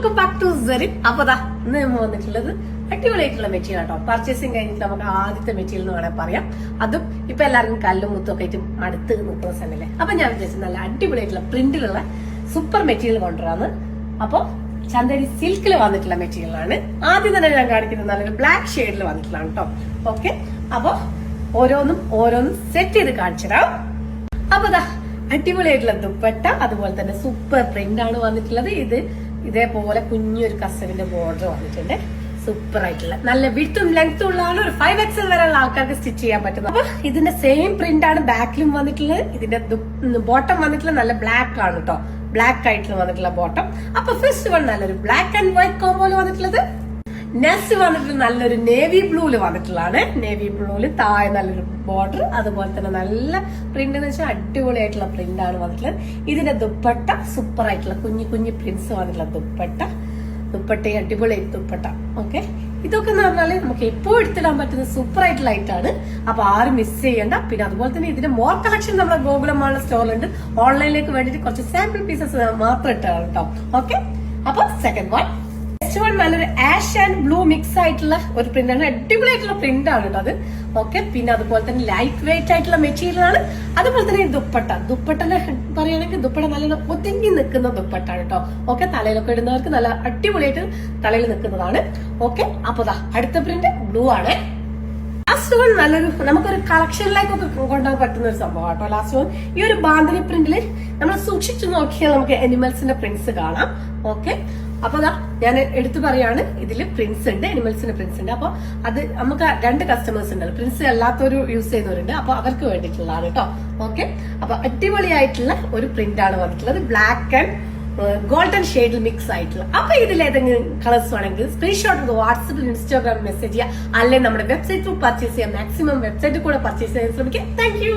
Welcome back to serine. അപ്പൊ ഇന്ന് നമ്മൾ വന്നിട്ടുള്ളത് അടിപൊളിയായിട്ടുള്ള മെറ്റീരിയൽ കേട്ടോ. പർച്ചേസിംഗ് കഴിഞ്ഞിട്ട് നമുക്ക് ആദ്യത്തെ മെറ്റീരിയൽ എന്ന് വേണമെങ്കിൽ പറയാം. അതും ഇപ്പൊ എല്ലാവർക്കും കല്ലും മുത്തും ഒക്കെ ആയിട്ട് അടുത്ത് നിൽക്കുന്ന സമയല്ലേ. അപ്പൊ ഞാൻ വിചാരിച്ചു നല്ല അടിപൊളിയായിട്ടുള്ള പ്രിന്റിലുള്ള സൂപ്പർ മെറ്റീരിയൽ കൊണ്ടുവരാന്ന്. അപ്പൊ ചന്ദേരി സിൽക്കിൽ വന്നിട്ടുള്ള മെറ്റീരിയൽ ആണ്. ആദ്യം തന്നെ ഞാൻ കാണിക്കുന്നത് നല്ലൊരു ബ്ലാക്ക് ഷെയ്ഡിൽ വന്നിട്ടുള്ളതാണ് കേട്ടോ. ഓക്കെ, അപ്പൊ ഓരോന്നും സെറ്റ് ചെയ്ത് കാണിച്ചിടാം. അപ്പൊ അടിപൊളിയായിട്ടുള്ള ദുപ്പട്ട, അതുപോലെ തന്നെ സൂപ്പർ പ്രിന്റ് ആണ് വന്നിട്ടുള്ളത്. ഇതേപോലെ കുഞ്ഞൊരു കസവിന്റെ ബോർഡർ വന്നിട്ടുണ്ട്. സൂപ്പർ ആയിട്ടുള്ള നല്ല വിട്ടും ലെങ്ത്തും ഉള്ളതാണ്. ഒരു 5XL വരെയുള്ള ആൾക്കാർക്ക് സ്റ്റിച്ച് ചെയ്യാൻ പറ്റുന്നത്. അപ്പൊ ഇതിന്റെ സെയിം പ്രിന്റ് ആണ് ബാക്കിലും വന്നിട്ടുള്ളത്. ഇതിന്റെ ബോട്ടം വന്നിട്ടുള്ള നല്ല ബ്ലാക്ക് ആണ് കേട്ടോ. ബ്ലാക്ക് ആയിട്ടുള്ള വന്നിട്ടുള്ള ബോട്ടം. അപ്പൊ ഫസ്റ്റ് വൺ നല്ലൊരു ബ്ലാക്ക് ആൻഡ് വൈറ്റ് കോമ്പോയിൽ വന്നിട്ടുള്ളത്. നെക്സ്റ്റ് വന്നിട്ട് നല്ലൊരു നേവി ബ്ലൂല് വന്നിട്ടുള്ളതാണ്. നേവി ബ്ലൂല് താഴെ നല്ലൊരു ബോർഡർ, അതുപോലെ തന്നെ നല്ല പ്രിന്റ് എന്ന് വെച്ചാൽ അടിപൊളിയായിട്ടുള്ള പ്രിന്റ് ആണ് വന്നിട്ടുള്ളത്. ഇതിന്റെ ദുപ്പട്ട സൂപ്പർ ആയിട്ടുള്ള കുഞ്ഞു പ്രിന്റ്സ് വന്നിട്ടുള്ള ദുപ്പട്ടയും അടിപൊളി ദുപ്പട്ട. ഓക്കെ, ഇതൊക്കെ എന്ന് പറഞ്ഞാല് നമുക്ക് എപ്പോഴും എടുത്തിടാൻ പറ്റുന്ന സൂപ്പർ ആയിട്ടുള്ള ഐറ്റാണ്. അപ്പൊ ആരും മിസ് ചെയ്യണ്ട. പിന്നെ അതുപോലെ തന്നെ ഇതിന്റെ മോർ കളക്ഷൻ നമ്മുടെ ഗോകുലം മാളിലെ സ്റ്റോറിലുണ്ട്. ഓൺലൈനിലേക്ക് വേണ്ടിട്ട് കുറച്ച് സാമ്പിൾ പീസസ് മാത്രം ഇട്ടാണ് കേട്ടോ. ഓക്കെ, അപ്പൊ സെക്കൻഡ് വൺ നല്ലൊരു ആഷ് ആൻഡ് ബ്ലൂ മിക്സ് ആയിട്ടുള്ള ഒരു പ്രിന്റ് ആണ്. അടിപൊളിയായിട്ടുള്ള പ്രിന്റ് ആണ് കേട്ടോ അത്. ഓക്കെ, പിന്നെ അതുപോലെ തന്നെ ലൈറ്റ് വെയിറ്റ് ആയിട്ടുള്ള മെറ്റീരിയൽ ആണ്. അതുപോലെ തന്നെ ദുപ്പട്ടനെ പറയുകയാണെങ്കിൽ ദുപ്പട്ട നല്ല ഒതുങ്ങി നിൽക്കുന്ന ദുപ്പട്ടാണ് കേട്ടോ. ഓക്കെ, തലയിലൊക്കെ ഇടുന്നവർക്ക് നല്ല അടിപൊളിയായിട്ട് തലയിൽ നിൽക്കുന്നതാണ്. ഓക്കെ, അപ്പൊ അടുത്ത പ്രിന്റ് ബ്ലൂ ആണ്. ലാസ്റ്റ് വൺ നല്ലൊരു നമുക്കൊരു കളക്ഷനിലേക്കൊക്കെ കൊണ്ടുപോകാൻ പറ്റുന്ന ഒരു സംഭവം കേട്ടോ. ലാസ്റ്റ് വൺ ഈ ഒരു ബാന്തിനി പ്രിന്റില് നമ്മൾ സൂക്ഷിച്ചു നോക്കിയാൽ നമുക്ക് അനിമൽസിന്റെ പ്രിന്റ്സ് കാണാം. ഓക്കെ, അപ്പൊ ഞാൻ എടുത്തു പറയാണ്, ഇതില് പ്രിന്റ്സ് ഉണ്ട്, അനിമൽസിന്റെ പ്രിന്റ്സ് ഉണ്ട്. അപ്പൊ അത് നമുക്ക് രണ്ട് കസ്റ്റമേഴ്സ് ഉണ്ടല്ലോ, പ്രിന്റ്സ് അല്ലാത്തൊരു യൂസ് ചെയ്യുന്നവരുണ്ട്. അപ്പൊ അവർക്ക് വേണ്ടിയിട്ടുള്ളതാണ് കേട്ടോ. ഓക്കെ, അപ്പൊ അടിപൊളിയായിട്ടുള്ള ഒരു പ്രിന്റ് ആണ് വന്നിട്ടുള്ളത്. ബ്ലാക്ക് ആൻഡ് ഗോൾഡൻ ഷെയ്ഡിൽ മിക്സ് ആയിട്ടുള്ള. അപ്പൊ ഇതിൽ ഏതെങ്കിലും കളേഴ്സ് വേണമെങ്കിൽ സ്ക്രീൻഷോട്ട് വാട്സപ്പിൽ ഇൻസ്റ്റാഗ്രാം മെസ്സേജ് ചെയ്യുക, അല്ലെങ്കിൽ നമ്മുടെ വെബ്സൈറ്റ് ത്രൂ പർച്ചേസ് ചെയ്യാം. മാക്സിമം വെബ്സൈറ്റിൽ കൂടെ പർച്ചേസ് ചെയ്യാൻ ശ്രമിക്കുക. Thank you.